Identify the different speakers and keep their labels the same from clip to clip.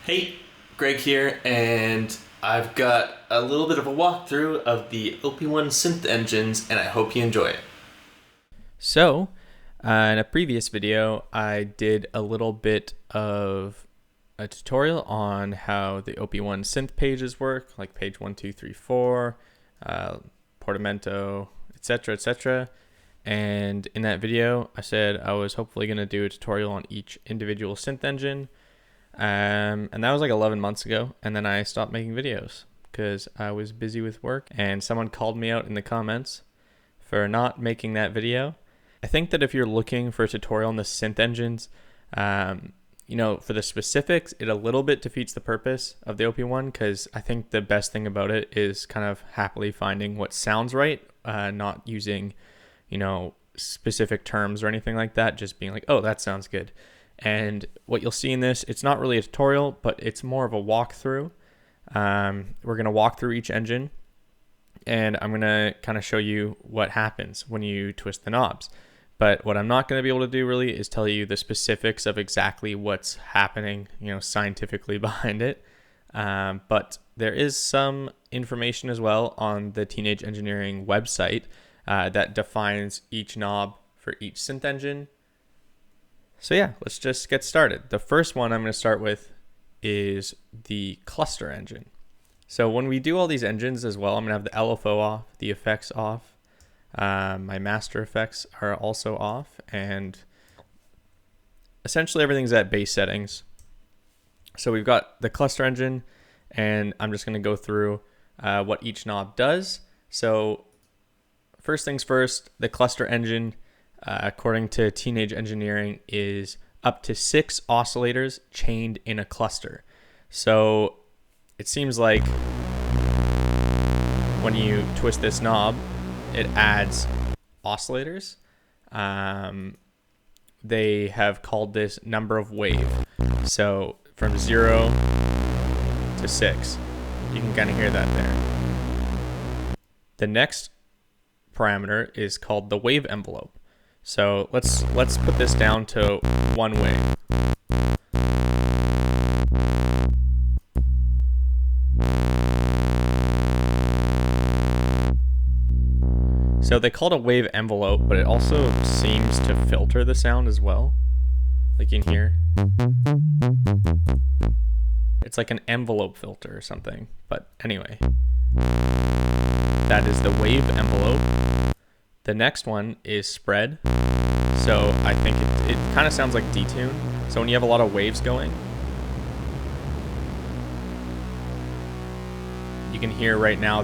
Speaker 1: Hey, Greg here, and I've got a little bit of a walkthrough of the OP-1 synth engines, and I hope you enjoy it.
Speaker 2: So, in a previous video, I did a little bit of a tutorial on how the OP-1 synth pages work, like page 1, 2, 3, 4, portamento, etc., etc. And in that video, I said I was hopefully going to do a tutorial on each individual synth engine. And that was like 11 months ago. And then I stopped making videos because I was busy with work. And someone called me out in the comments for not making that video. I think that if you're looking for a tutorial on the synth engines, for the specifics, it a little bit defeats the purpose of the OP-1 because I think the best thing about it is kind of happily finding what sounds right, not using, specific terms or anything like that, just being like, oh, that sounds good. And what you'll see in this, it's not really a tutorial, but it's more of a walkthrough. We're going to walk through each engine, and I'm going to kind of show you what happens when you twist the knobs. But what I'm not going to be able to do really is tell you the specifics of exactly what's happening, scientifically behind it. But there is some information as well on the Teenage Engineering website that defines each knob for each synth engine. So yeah, let's just get started. The first one I'm going to start with is the cluster engine. So when we do all these engines as well, I'm going to have the LFO off, the effects off. My master effects are also off, and essentially everything's at base settings. So we've got the cluster engine, and I'm just going to go through what each knob does. So first things first, the cluster engine, according to Teenage Engineering, is up to 6 oscillators chained in a cluster. So it seems like when you twist this knob, it adds oscillators. They have called this number of wave. So from 0 to 6, you can kind of hear that there. The next parameter is called the wave envelope. So let's put this down to 1 wave. So they call it a wave envelope, but it also seems to filter the sound as well. Like you can hear. It's like an envelope filter or something. But anyway, that is the wave envelope. The next one is spread. So I think it kind of sounds like detune. So when you have a lot of waves going, you can hear right now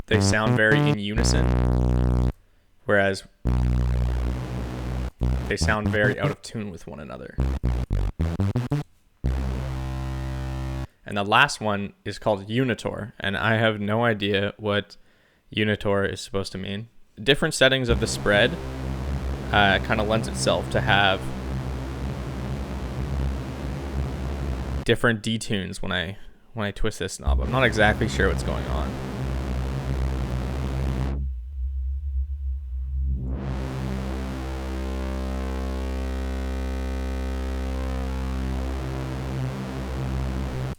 Speaker 2: they sound very in unison, whereas they sound very out of tune with one another. And the last one is called unitor, and I have no idea what unitor is supposed to mean. Different settings of the spread kind of lends itself to have different detunes when I twist this knob. I'm not exactly sure what's going on.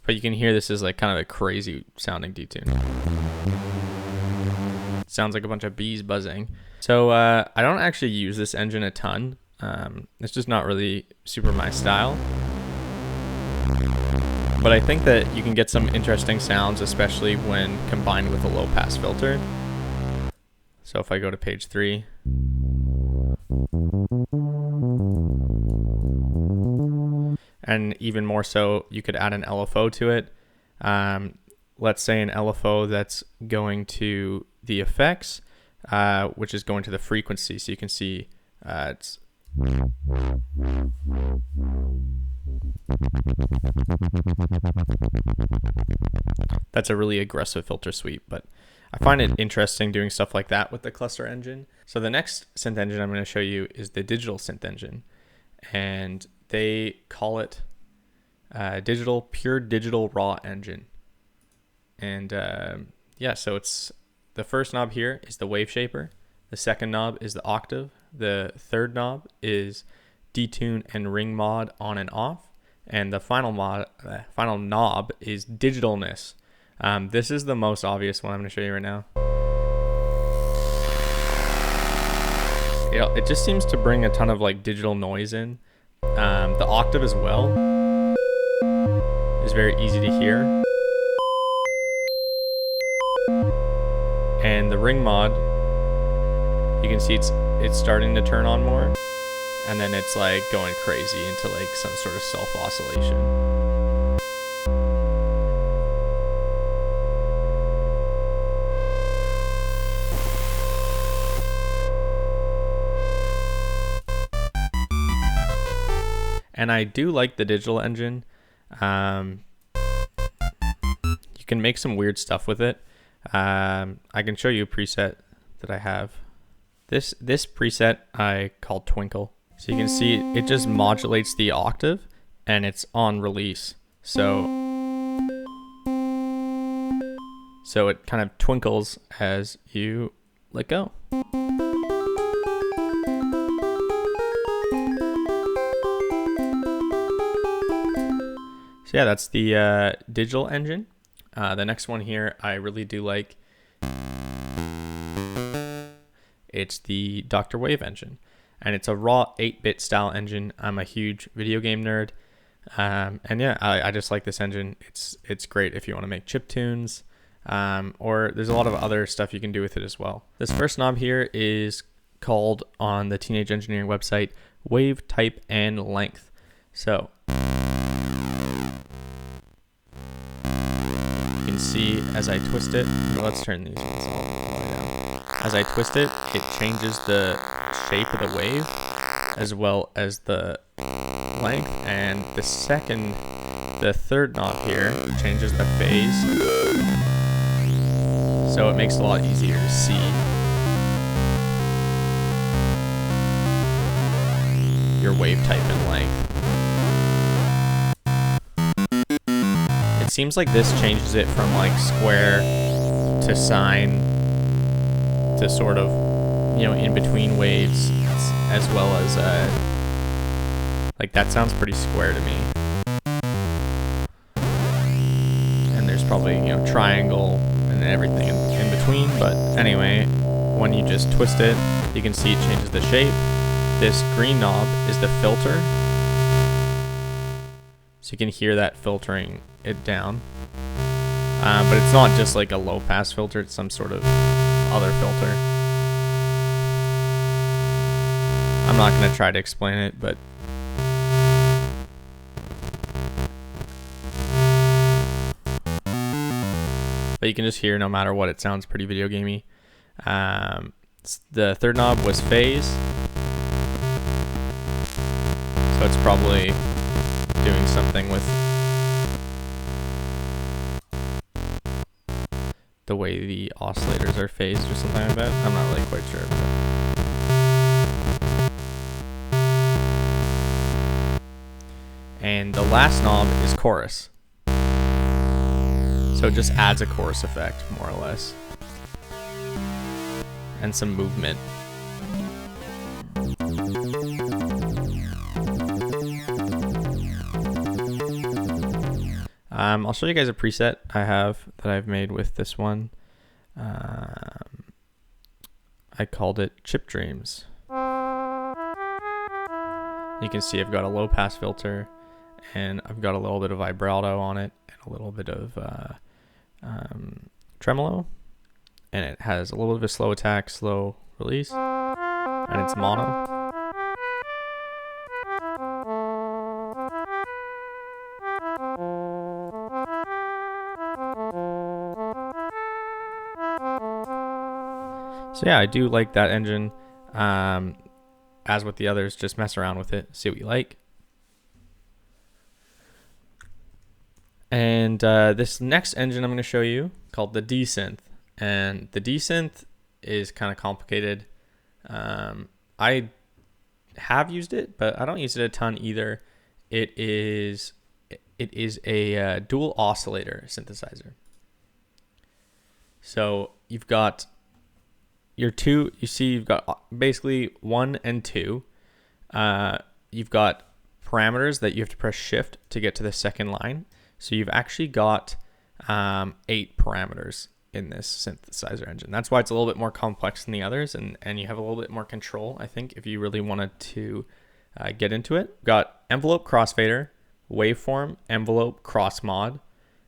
Speaker 2: But you can hear this is like kind of a crazy sounding detune. Sounds like a bunch of bees buzzing. So I don't actually use this engine a ton. It's just not really super my style. But I think that you can get some interesting sounds, especially when combined with a low pass filter. So if I go to page 3. And even more so, you could add an LFO to it. Let's say an LFO that's going to the effects, which is going to the frequency. So you can see it's that's a really aggressive filter sweep, but I find it interesting doing stuff like that with the cluster engine. So the next synth engine I'm going to show you is the digital synth engine, and they call it pure digital raw engine. And so it's the first knob here is the wave shaper. The second knob is the octave. The third knob is detune and ring mod on and off. And the final knob is digitalness. This is the most obvious one I'm going to show you right now. It just seems to bring a ton of like digital noise in. The octave as well is very easy to hear. And the ring mod, you can see it's starting to turn on more, and then it's like going crazy into like some sort of self-oscillation. And I do like the digital engine. You can make some weird stuff with it. I can show you a preset that I have. This preset I call Twinkle. So you can see it just modulates the octave, and it's on release. So it kind of twinkles as you let go. So yeah, that's the digital engine. The next one here I really do like. It's the Dr. Wave engine, and it's a raw 8-bit style engine. I'm a huge video game nerd, and yeah, I just like this engine. It's great if you want to make chip tunes, or there's a lot of other stuff you can do with it as well. This first knob here is called, on the Teenage Engineering website, wave type and length. So you can see as I twist it, let's turn these ones all the way down. As I twist it, it changes the shape of the wave as well as the length, and the third knob here changes the phase, so it makes it a lot easier to see. Your wave type and length. It seems like this changes it from like square to sine to sort of, in between waves, as well as like that sounds pretty square to me. And there's probably triangle and everything in between, but anyway, when you just twist it, you can see it changes the shape. This green knob is the filter, so you can hear that filtering it down, but it's not just like a low pass filter, it's some sort of other filter. I'm not going to try to explain it, but you can just hear no matter what, it sounds pretty video gamey. The third knob was phase, so it's probably doing something with the way the oscillators are phased or something like that. I'm not really quite sure. And the last knob is chorus. So it just adds a chorus effect, more or less. And some movement. I'll show you guys a preset I have that I've made with this one. I called it Chip Dreams. You can see I've got a low pass filter, and I've got a little bit of vibrato on it, and a little bit of tremolo, and it has a little bit of a slow attack, slow release, and it's mono. So yeah, I do like that engine. As with the others, just mess around with it, see what you like. And this next engine I'm going to show you, called the D-Synth. And the D-Synth is kind of complicated. I have used it, but I don't use it a ton either. It is a dual oscillator synthesizer. So you've got your two, you've got basically 1 and 2. You've got parameters that you have to press shift to get to the second line. So you've actually got 8 parameters in this synthesizer engine. That's why it's a little bit more complex than the others, and you have a little bit more control, I think, if you really wanted to get into it. We've got envelope crossfader, waveform, envelope, cross mod,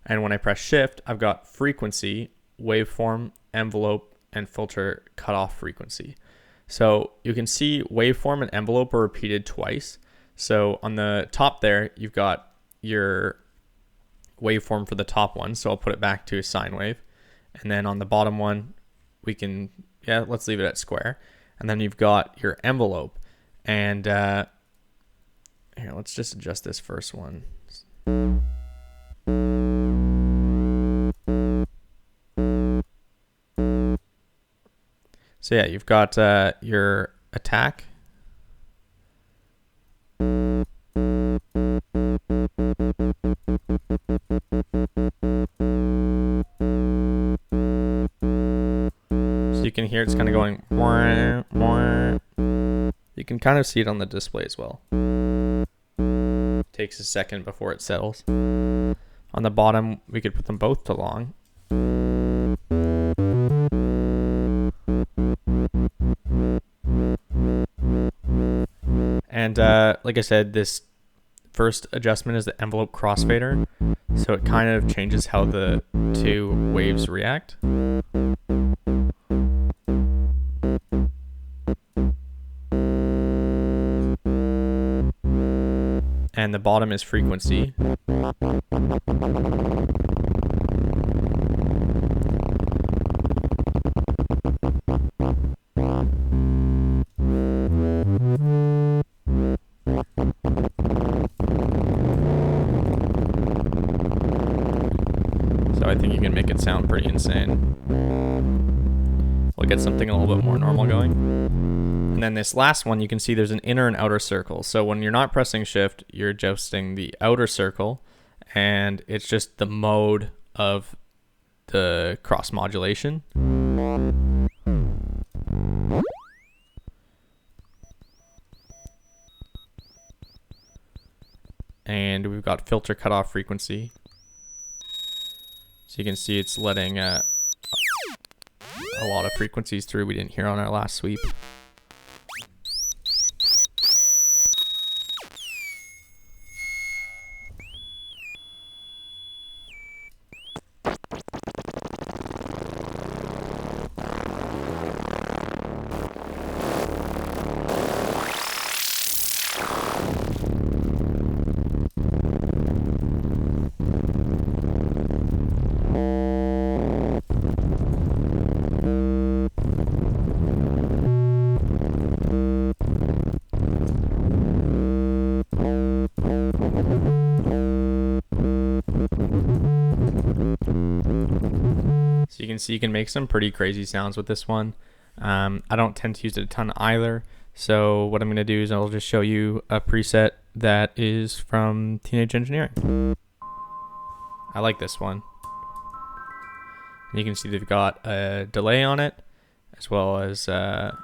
Speaker 2: and when I press shift, I've got frequency, waveform, envelope, and filter cutoff frequency. So you can see waveform and envelope are repeated twice. So on the top there, you've got your waveform for the top one. So I'll put it back to a sine wave. And then on the bottom one, we can, let's leave it at square. And then you've got your envelope. And here, let's just adjust this first one. So yeah, you've got your attack. You can hear it's kind of going wah, wah. You can kind of see it on the display as well. Takes a second before it settles. On the bottom, we could put them both to long. And like I said, this first adjustment is the envelope crossfader. So it kind of changes how the two waves react. And the bottom is frequency. So I think you can make it sound pretty insane. We'll get something a little bit more normal going. And then this last one, you can see there's an inner and outer circle. So when you're not pressing shift, you're adjusting the outer circle, and it's just the mode of the cross modulation. And we've got filter cutoff frequency. So you can see it's letting a lot of frequencies through we didn't hear on our last sweep. So you can see you can make some pretty crazy sounds with this one. I don't tend to use it a ton either. So what I'm going to do is I'll just show you a preset that is from Teenage Engineering. I like this one. And you can see they've got a delay on it, as well as a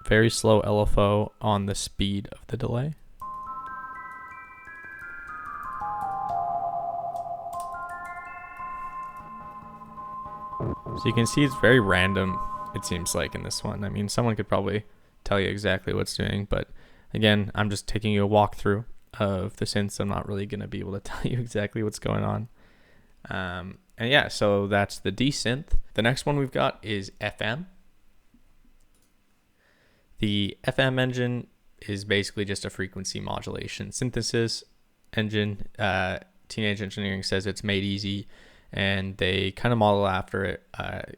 Speaker 2: very slow LFO on the speed of the delay. So you can see it's very random, it seems like, in this one. I mean, someone could probably tell you exactly what it's doing, but again, I'm just taking you a walkthrough of the synths. I'm not really going to be able to tell you exactly what's going on. And yeah, so that's the D synth. The next one we've got is FM. The FM engine is basically just a frequency modulation synthesis engine. Teenage Engineering says it's made easy, and they kind of model after it,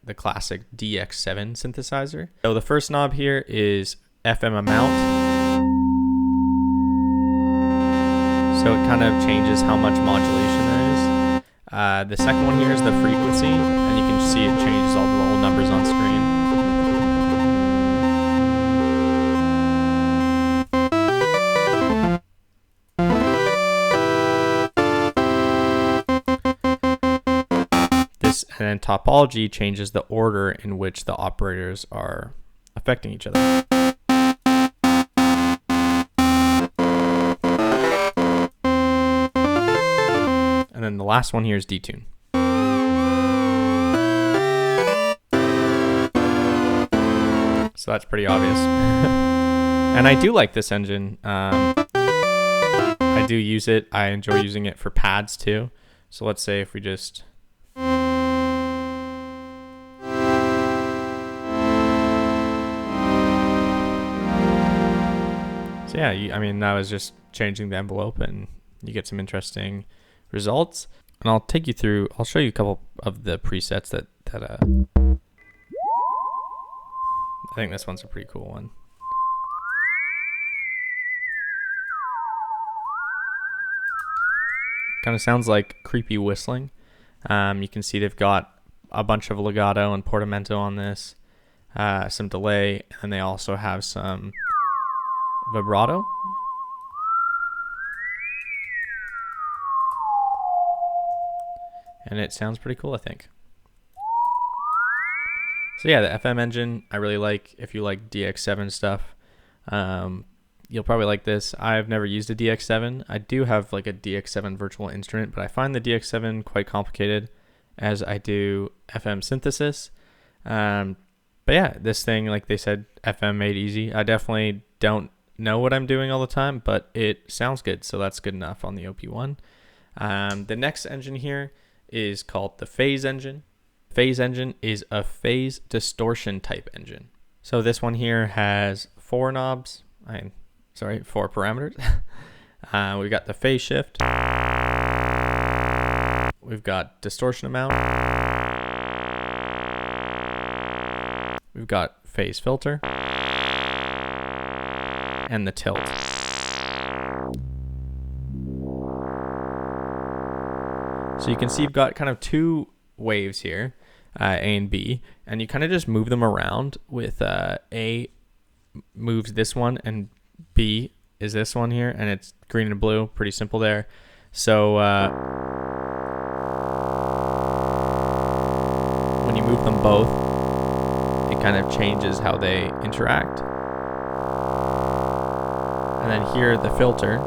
Speaker 2: the classic DX7 synthesizer. So the first knob here is FM amount. So it kind of changes how much modulation there is. The second one here is the frequency, and you can see it changes all the little numbers on screen. And then topology changes the order in which the operators are affecting each other. last one here is detune. So that's pretty obvious. And I do like this engine. I do use it. I enjoy using it for pads too. So let's say if we just... So yeah, I mean, that was just changing the envelope and you get some interesting results. And I'll take you through, I'll show you a couple of the presets that I think this one's a pretty cool one. Kind of sounds like creepy whistling. You can see they've got a bunch of legato and portamento on this, some delay, and they also have some vibrato. And it sounds pretty cool, I think. So yeah, the FM engine I really like. If you like DX7 stuff, you'll probably like this. I've never used a DX7. I do have like a DX7 virtual instrument, but I find the DX7 quite complicated as I do FM synthesis. But yeah, this thing, like they said, FM made easy. I definitely don't know what I'm doing all the time, but it sounds good, so that's good enough on the OP-1. The next engine here is called the phase engine. Phase engine is a phase distortion type engine. So this one here has four parameters. We've got the phase shift. We've got distortion amount. We've got phase filter. And the tilt. So you can see you've got kind of two waves here, A and B, and you kind of just move them around with A moves this one and B is this one here, and it's green and blue. Pretty simple there. So when you move them both, it kind of changes how they interact. And then here, the filter.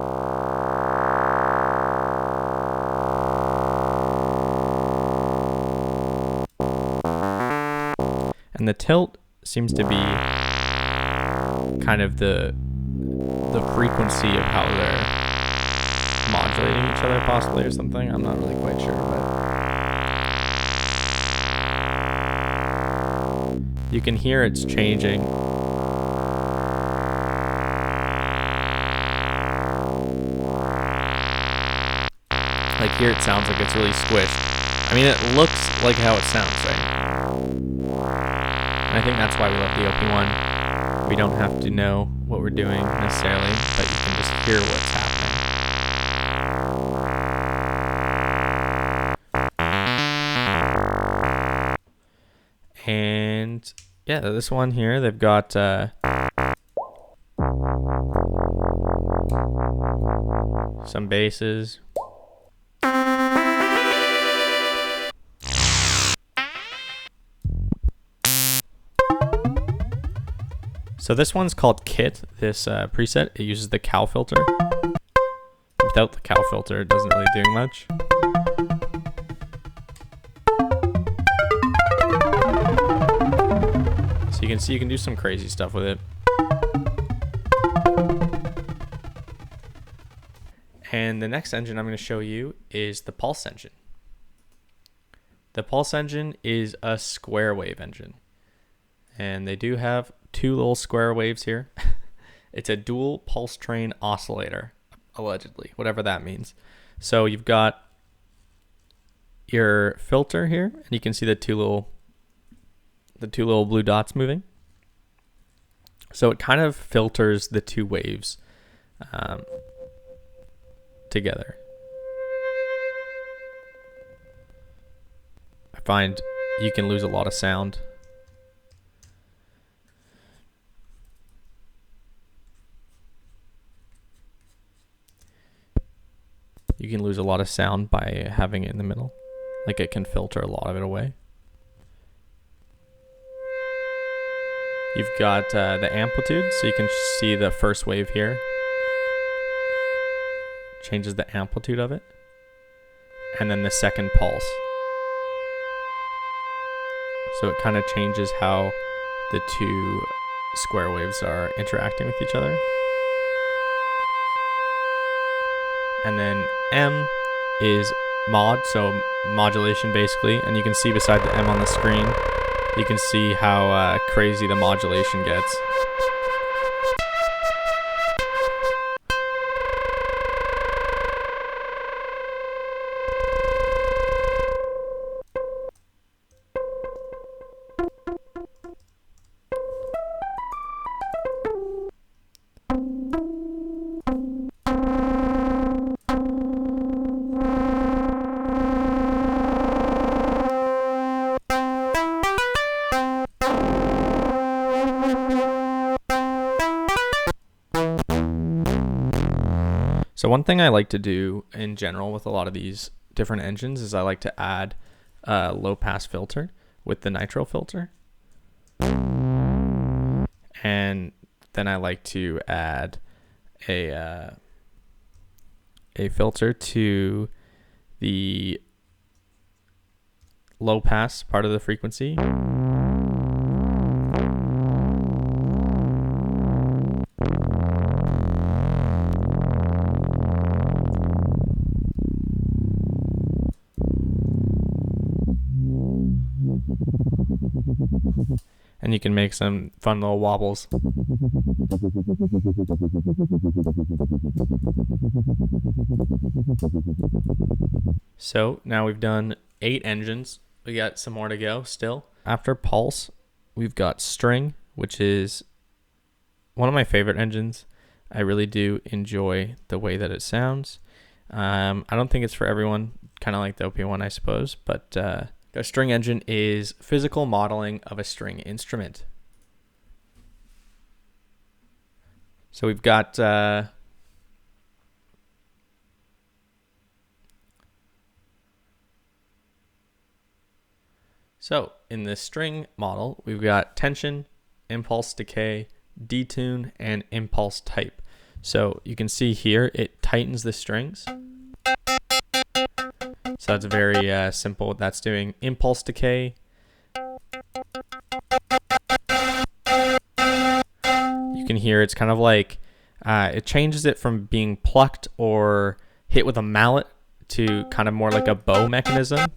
Speaker 2: And the tilt seems to be kind of the frequency of how they're modulating each other, possibly, or something. I'm not really quite sure, but you can hear it's changing. Like here it sounds like it's really squished. I mean, it looks like how it sounds, right? And I think that's why we love the OP-1. We don't have to know what we're doing necessarily, but you can just hear what's happening. And yeah, this one here, they've got some basses. So this one's called Kit, this preset. It uses the cow filter. Without the cow filter, it doesn't really do much. So you can see you can do some crazy stuff with it. And the next engine I'm going to show you is the pulse engine. The pulse engine is a square wave engine. And they do have two little square waves here. It's a dual pulse train oscillator, allegedly, whatever that means. So you've got your filter here, and you can see the two little blue dots moving. So it kind of filters the two waves together. I find you can lose a lot of sound. You can lose a lot of sound by having it in the middle. Like it can filter a lot of it away. You've got the amplitude, so you can see the first wave here. Changes the amplitude of it. and then the second pulse. So it kind of changes how the two square waves are interacting with each other. And then M is mod, so modulation basically, and you can see beside the M on the screen, you can see how crazy the modulation gets. So one thing I like to do in general with a lot of these different engines is I like to add a low pass filter with the nitro filter. And then I like to add a filter to the low pass part of the frequency. And you can make some fun little wobbles. So now we've done 8 engines. We got some more to go still. After pulse, we've got string, which is one of my favorite engines. I really do enjoy the way that it sounds. I don't think it's for everyone, kind of like the OP-1, I suppose, but a string engine is physical modeling of a string instrument. So we've got so in this string model, we've got tension, impulse decay, detune, and impulse type. So you can see here it tightens the strings. So that's very simple what that's doing. Impulse decay. You can hear it's kind of like, it changes it from being plucked or hit with a mallet to kind of more like a bow mechanism.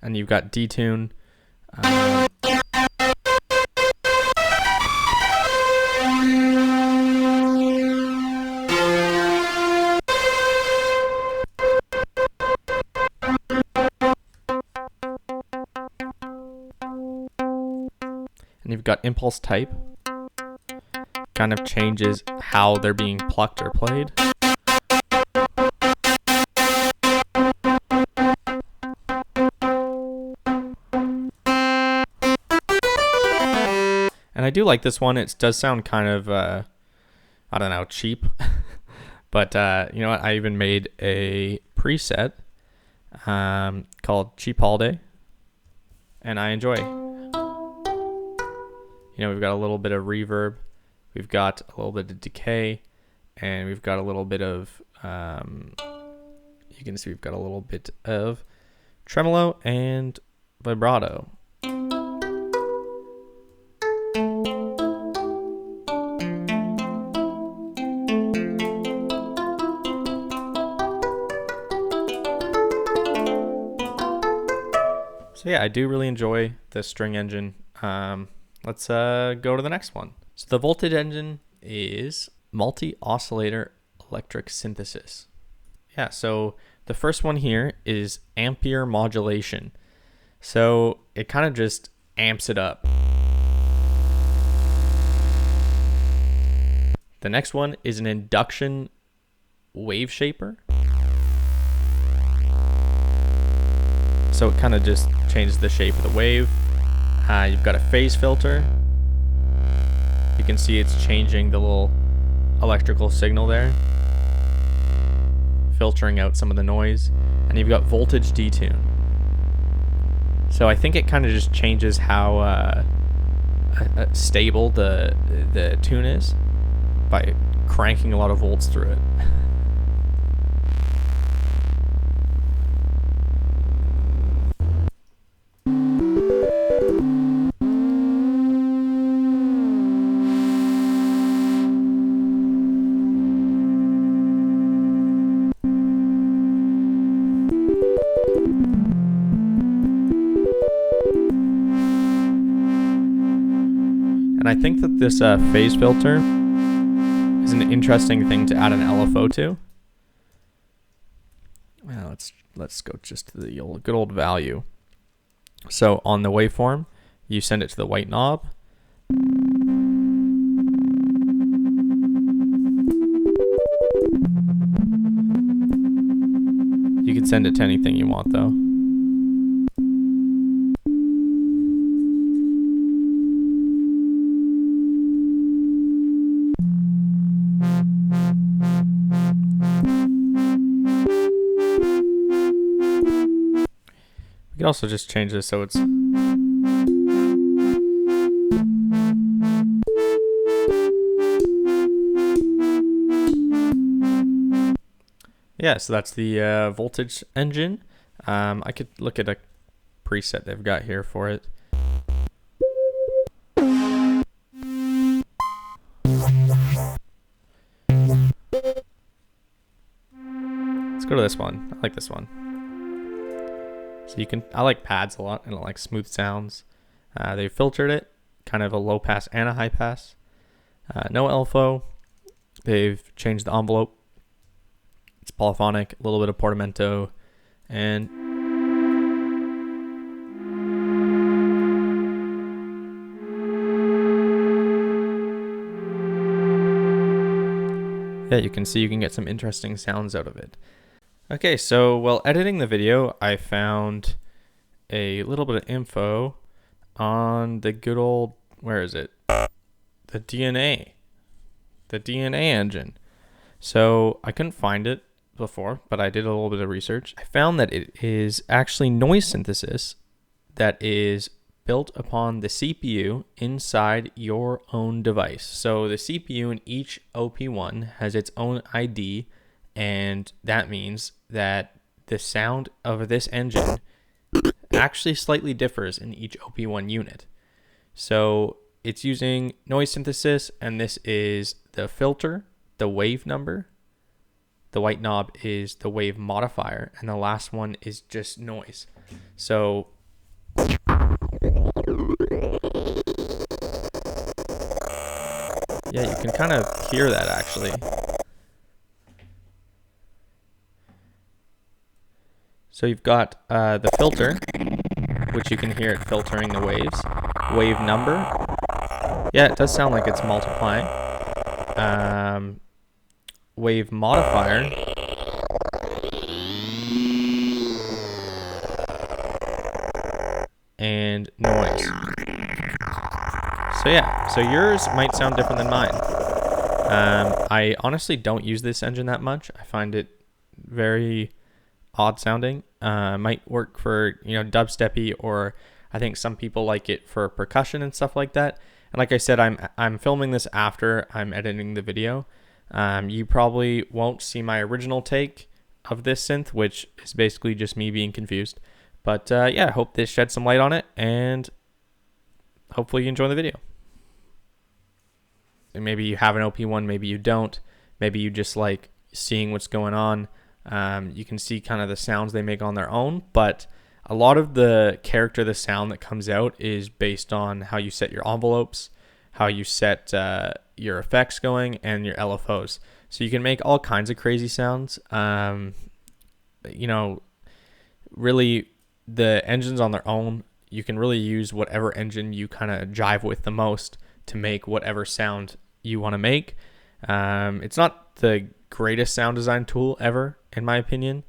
Speaker 2: And you've got detune. And you've got impulse type. Kind of changes how they're being plucked or played. And I do like this one. It does sound kind of, I don't know, cheap. But you know what? I even made a preset called Cheap Holiday. And I enjoy. You know, we've got a little bit of reverb. We've got a little bit of decay. And we've got a little bit of, you can see we've got a little bit of tremolo and vibrato. So yeah, I do really enjoy the string engine. Let's go to the next one. So the voltage engine is multi-oscillator electric synthesis. Yeah, so the first one here is ampere modulation. So it kind of just amps it up. The next one is an induction wave shaper. So it kind of just changes the shape of the wave. You've got a phase filter. You can see it's changing the little electrical signal there, filtering out some of the noise. And you've got voltage detune. So I think it kind of just changes how stable the tune is by cranking a lot of volts through it. I think that this phase filter is an interesting thing to add an LFO to. Well, let's go just to the good old value. So on the waveform, you send it to the white knob. You can send it to anything you want though. We could also just change this so it's yeah, so that's the voltage engine. I could look at a preset they've got here for it. Let's go to this one. I like this one. So you can, I like pads a lot and I like smooth sounds. They filtered it, kind of a low pass and a high pass. No LFO. They've changed the envelope. It's polyphonic, a little bit of portamento, and yeah, you can see you can get some interesting sounds out of it. Okay, so while editing the video, I found a little bit of info on the good old, where is it? The DNA engine. So I couldn't find it before, but I did a little bit of research. I found that it is actually noise synthesis that is built upon the CPU inside your own device. So the CPU in each OP-1 has its own ID, and that means that the sound of this engine actually slightly differs in each OP-1 unit. So it's using noise synthesis, and this is the filter, the wave number, the white knob is the wave modifier, and the last one is just noise. So yeah, you can kind of hear that actually. So you've got the filter, which you can hear it filtering the waves. Wave number. Yeah, it does sound like it's multiplying. Wave modifier. And noise. So yeah, so yours might sound different than mine. I honestly don't use this engine that much. I find it very odd sounding. Might work for, dubsteppy, or I think some people like it for percussion and stuff like that. And like I said, I'm filming this after I'm editing the video. You probably won't see my original take of this synth, which is basically just me being confused. But yeah, I hope this sheds some light on it, and hopefully you enjoy the video. And maybe you have an OP-1, maybe you don't. Maybe you just like seeing what's going on. You can see kind of the sounds they make on their own, but a lot of the character, the sound that comes out is based on how you set your envelopes, how you set your effects going, and your LFOs. So you can make all kinds of crazy sounds. Really, the engines on their own, you can really use whatever engine you kind of jive with the most to make whatever sound you want to make. It's not the greatest sound design tool ever, in my opinion.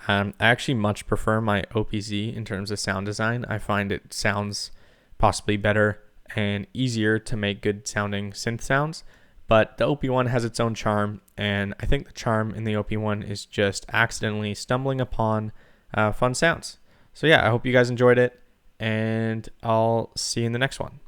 Speaker 2: I actually much prefer my OPZ in terms of sound design. I find it sounds possibly better and easier to make good sounding synth sounds, but the OP-1 has its own charm, and I think the charm in the OP-1 is just accidentally stumbling upon fun sounds. So yeah, I hope you guys enjoyed it, and I'll see you in the next one.